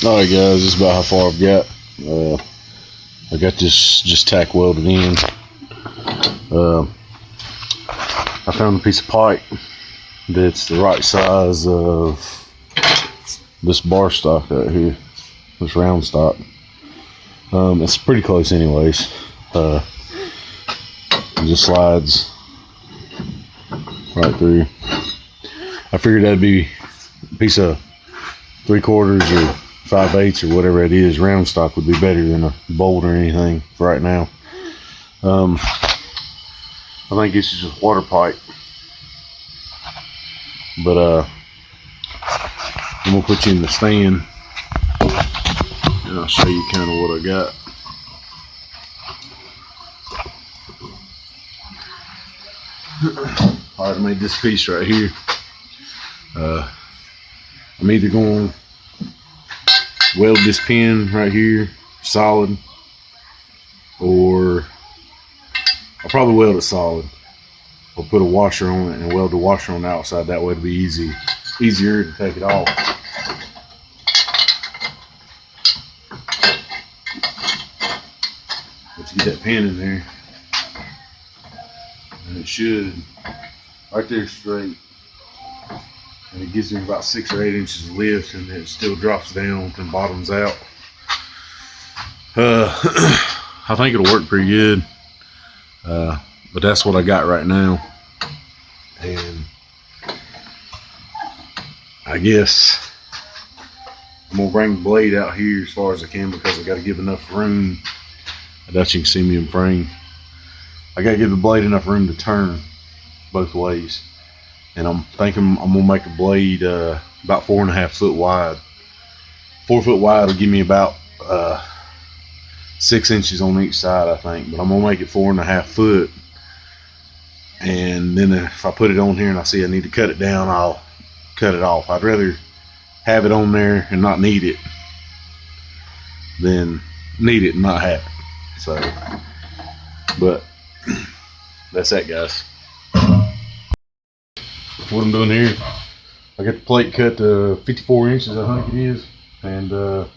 Alright guys, this is about how far I've got. I got this just tack welded in. I found a piece of pipe that's the right size of this bar stock right here, this round stock. It's pretty close anyways. It just slides right through. I figured that'd be a piece of 3/4 or 5/8 or whatever it is. Round stock would be better than a bolt or anything for right now. I think it's just water pipe, but I'm gonna put you in the stand and I'll show you kind of what I got. Alright, I made this piece right here. I'm either going to weld this pin right here solid, or I'll probably weld it solid. I'll put a washer on it and weld the washer on the outside. That way it'll be easier to take it off. But you get that pin in there, and it should right there straight, and it gives me about 6 or 8 inches of lift, and it still drops down and bottoms out. I think it'll work pretty good, but that's what I got right now. And I guess I'm gonna bring the blade out here as far as I can, because I got to give enough room. I doubt you can see me in frame. I got to give the blade enough room to turn both ways. And I'm thinking I'm gonna make a blade about 4.5 foot wide. 4 foot wide will give me about 6 inches on each side, I think. But I'm gonna make it 4.5 foot. And then if I put it on here and I see I need to cut it down, I'll cut it off. I'd rather have it on there and not need it than need it and not have it. So, but that's that, guys. What I'm doing here, I got the plate cut to 54 inches, I think it is, and I'm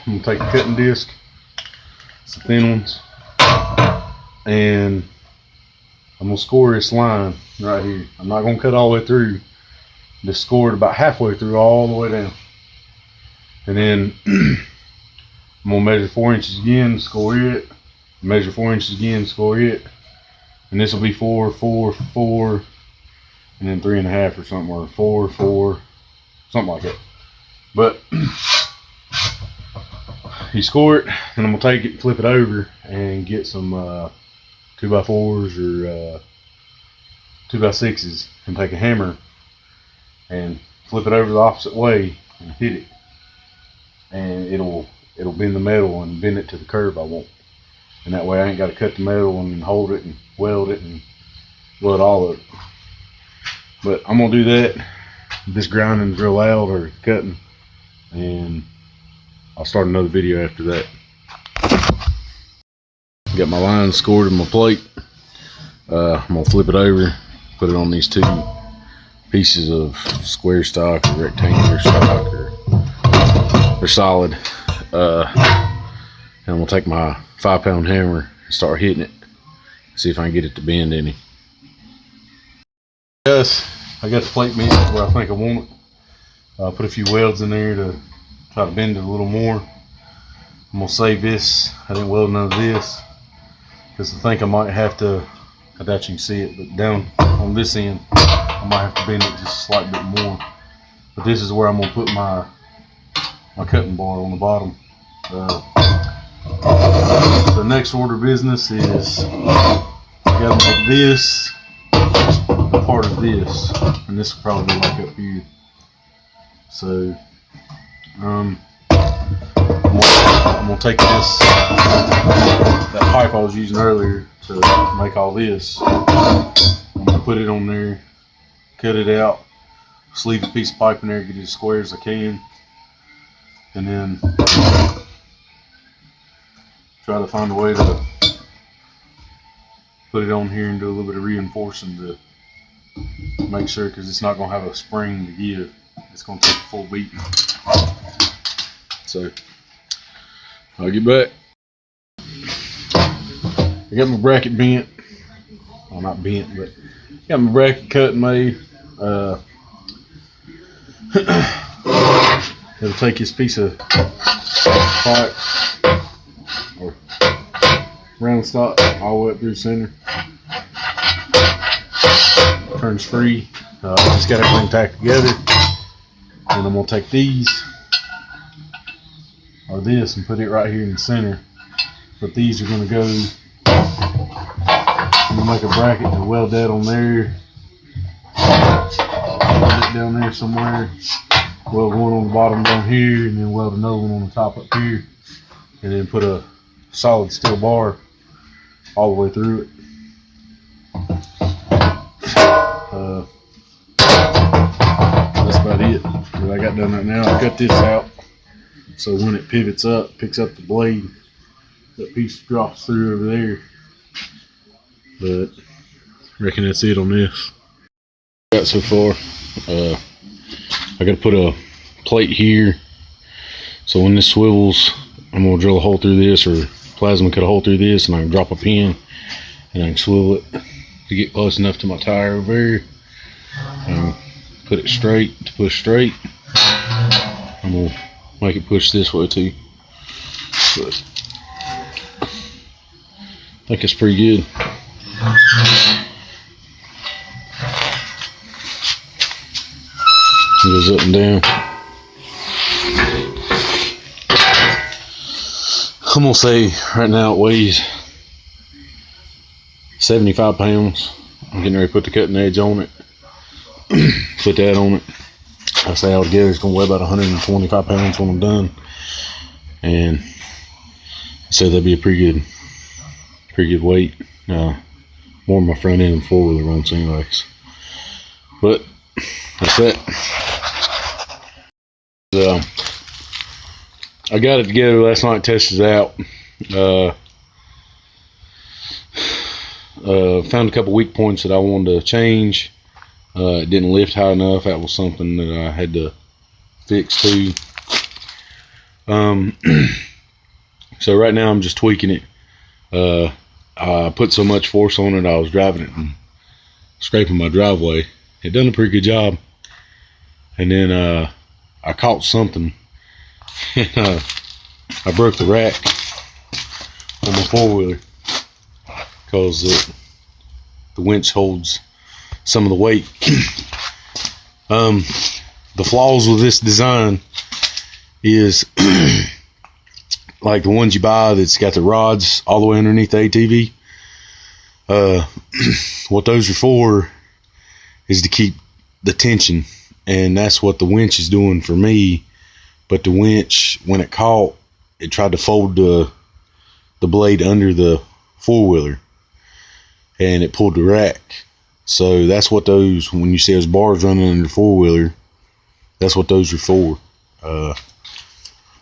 gonna take a cutting disc, some thin ones, and I'm gonna score this line right here. I'm not gonna cut all the way through, just score it about halfway through, all the way down, and then I'm gonna measure 4 inches again, score it, measure 4 inches again, score it, and this will be 4, 4, 4. And then 3.5 or something, or 4, 4, something like that. But you score it, and I'm gonna take it, flip it over, and get some 2x4s or 2x6s, and take a hammer and flip it over the opposite way and hit it, and it'll bend the metal and bend it to the curve I want. And that way I ain't got to cut the metal and hold it and weld it and weld all of it. But I'm gonna do that. This grinding's real loud, or cutting, and I'll start another video after that. Got my line scored in my plate. I'm gonna flip it over, put it on these 2 pieces of square stock or rectangular stock, or solid. And I'm gonna take my 5-pound hammer and start hitting it, see if I can get it to bend any. Yes, I got the plate bent where I think I want it. Put a few welds in there to try to bend it a little more. I'm gonna save this. I didn't weld none of this because I think I might have to. I doubt you can see it, but down on this end, I might have to bend it just a slight bit more. But this is where I'm gonna put my cutting bar on the bottom. The next order of business is I gotta make this part of this, and this will probably be like up here. So I'm gonna take that pipe I was using earlier to make all this. I'm gonna put it on there, cut it out, sleeve a piece of pipe in there, get it as square as I can, and then try to find a way to put it on here and do a little bit of reinforcing to make sure, because it's not going to have a spring to give. It's going to take a full beating. So I'll get back. I got my bracket bent. Well, not bent, but got my bracket cut and made. It'll take this piece of pipe or round stock all the way up through the center. Turns free. Just got everything tacked together. And I'm gonna take these or this and put it right here in the center. But these are gonna go. I'm gonna make a bracket and weld that on there. Weld it down there somewhere. Weld one on the bottom down here, and then weld another one on the top up here, and then put a solid steel bar all the way through it. That's about it. What I got done right now, I cut this out so when it pivots up, picks up the blade, that piece drops through over there. But I reckon that's it on this. Got so far. I gotta put a plate here, so when this swivels, I'm gonna drill a hole through this, or plasma cut a hole through this, and I can drop a pin and I can swivel it to get close enough to my tire over here. Put it straight to push straight. I'm gonna make it push this way too. But I think it's pretty good. It goes up and down. I'm gonna say right now it weighs 75 pounds. I'm getting ready to put the cutting edge on it. Put that on it. I say altogether it's gonna weigh about 125 pounds when I'm done. And I said that'd be a pretty good weight. More than my front end and four-wheeler runs anyways. But that's it. I got it together last night, tested it out. Found a couple weak points that I wanted to change. It didn't lift high enough. That was something that I had to fix too. So right now I'm just tweaking it. I put so much force on it, I was driving it and scraping my driveway. It done a pretty good job. And then I caught something and I broke the rack on my four-wheeler because the winch holds some of the weight. The flaws with this design is like the ones you buy that's got the rods all the way underneath the ATV. What those are for is to keep the tension, and that's what the winch is doing for me. But the winch, when it caught, it tried to fold the blade under the four-wheeler, and it pulled the rack. So that's what those, when you see those bars running under the four-wheeler, that's what those are for.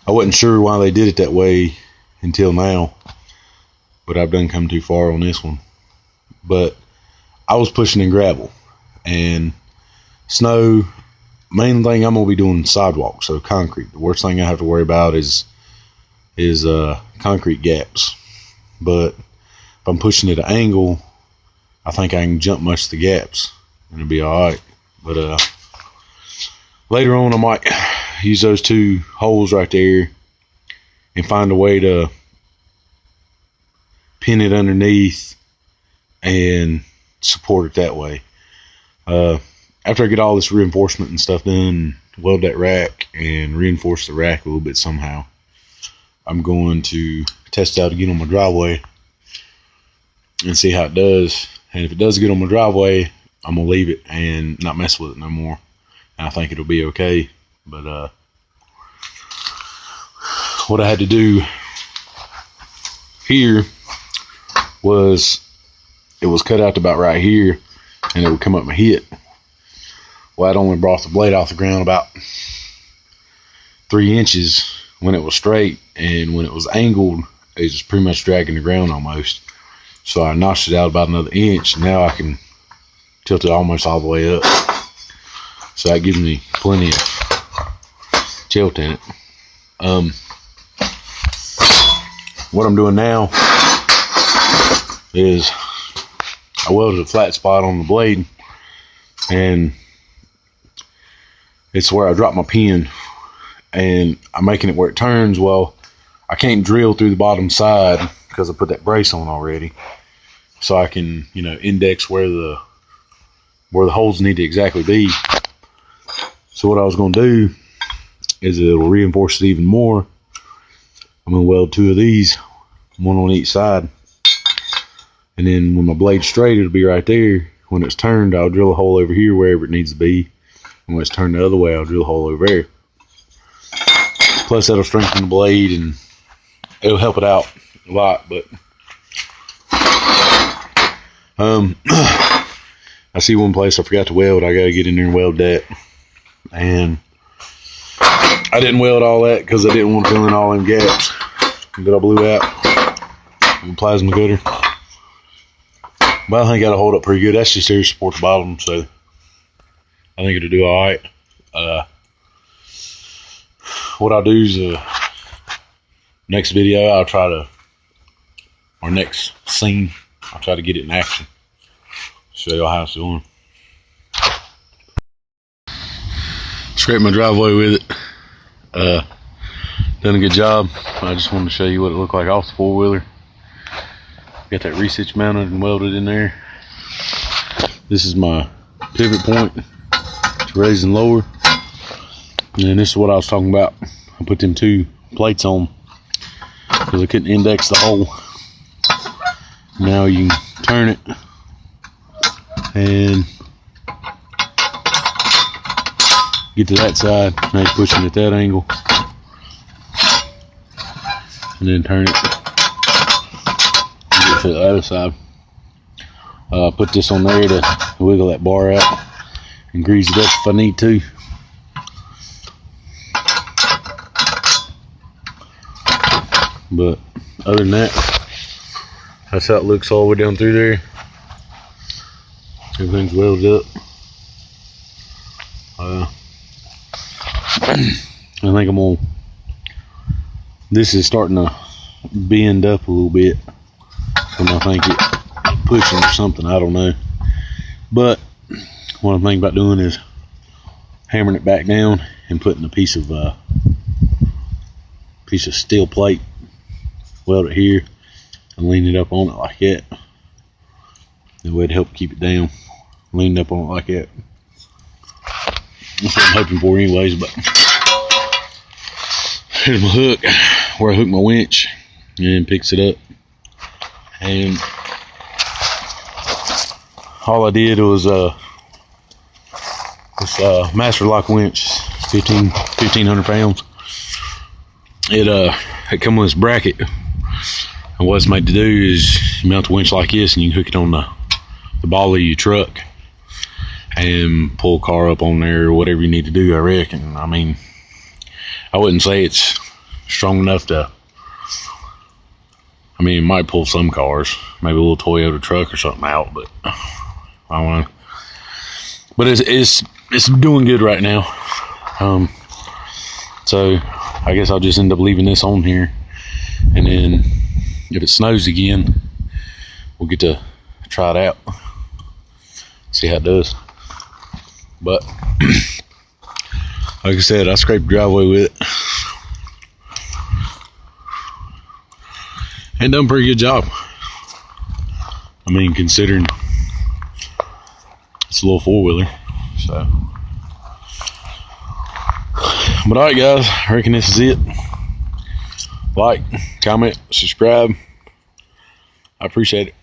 I wasn't sure why they did it that way until now, but I've done come too far on this one. But I was pushing in gravel and snow. Main thing I'm gonna be doing sidewalks, so concrete. The worst thing I have to worry about is concrete gaps. But if I'm pushing at an angle, I think I can jump most of the gaps and it'll be alright. But later on I might use those two holes right there and find a way to pin it underneath and support it that way. After I get all this reinforcement and stuff done, weld that rack and reinforce the rack a little bit somehow, I'm going to test it out again on my driveway and see how it does. And if it does good on my driveway, I'm gonna leave it and not mess with it no more. And I think it'll be okay. But what I had to do here was, it was cut out to about right here and it would come up my hip. Well, I'd only brought the blade off the ground about 3 inches when it was straight, and when it was angled, it was pretty much dragging the ground almost. So I notched it out about another inch, and now I can tilt it almost all the way up. So that gives me plenty of tilt in it. What I'm doing now is I welded a flat spot on the blade, and it's where I drop my pin, and I'm making it where it turns. Well, I can't drill through the bottom side because I put that brace on already, so I can, you know, index where the holes need to exactly be. So what I was going to do is it'll reinforce it even more. I'm going to weld 2 of these, one on each side, and then when my blade's straight, it'll be right there. When it's turned, I'll drill a hole over here wherever it needs to be, and when it's turned the other way, I'll drill a hole over there. Plus that'll strengthen the blade and it'll help it out a lot. But I see one place I forgot to weld. I gotta get in there and weld that. And I didn't weld all that because I didn't want to fill in all them gaps that I blew out in the plasma gutter. But I think that'll hold up pretty good. That's just here to support the bottom, so I think it'll do alright. What I'll do is next video I'll try to, or next scene, I'll try to get it in action. Show y'all how it's doing. Scraped my driveway with it. Done a good job. I just wanted to show you what it looked like off the 4-wheeler. Got that reach mounted and welded in there. This is my pivot point to raise and lower. And this is what I was talking about. I put them 2 plates on because I couldn't index the hole. Now you can turn it and get to that side. Now you're pushing at that angle, and then turn it and get to the other side. Put this on there to wiggle that bar out and grease it up if I need to. But other than that, that's how it looks all the way down through there. Everything's welded up. I think I'm gonna, this is starting to bend up a little bit, and I think it's pushing or something, I don't know. But what I'm thinking about doing is hammering it back down and putting a piece of steel plate, weld it here and lean it up on it like that. That way to help keep it down. Lean up on it like that. That's what I'm hoping for anyways. But here's my hook where I hook my winch and picks it up. And all I did was this master lock winch, 1500 pounds. It come with this bracket, and what it's made to do is you mount the winch like this, and you can hook it on the ball of your truck and pull a car up on there or whatever you need to do, I reckon. I mean, I wouldn't say it's strong enough to, I mean, it might pull some cars, maybe a little Toyota truck or something out, but I don't know. But it's doing good right now. So I guess I'll just end up leaving this on here, and then if it snows again, we'll get to try it out, see how it does. But like I said, I scraped the driveway with it and done a pretty good job. I mean, considering it's a little 4-wheeler. So, but alright guys, I reckon this is it. Like, comment, subscribe. I appreciate it.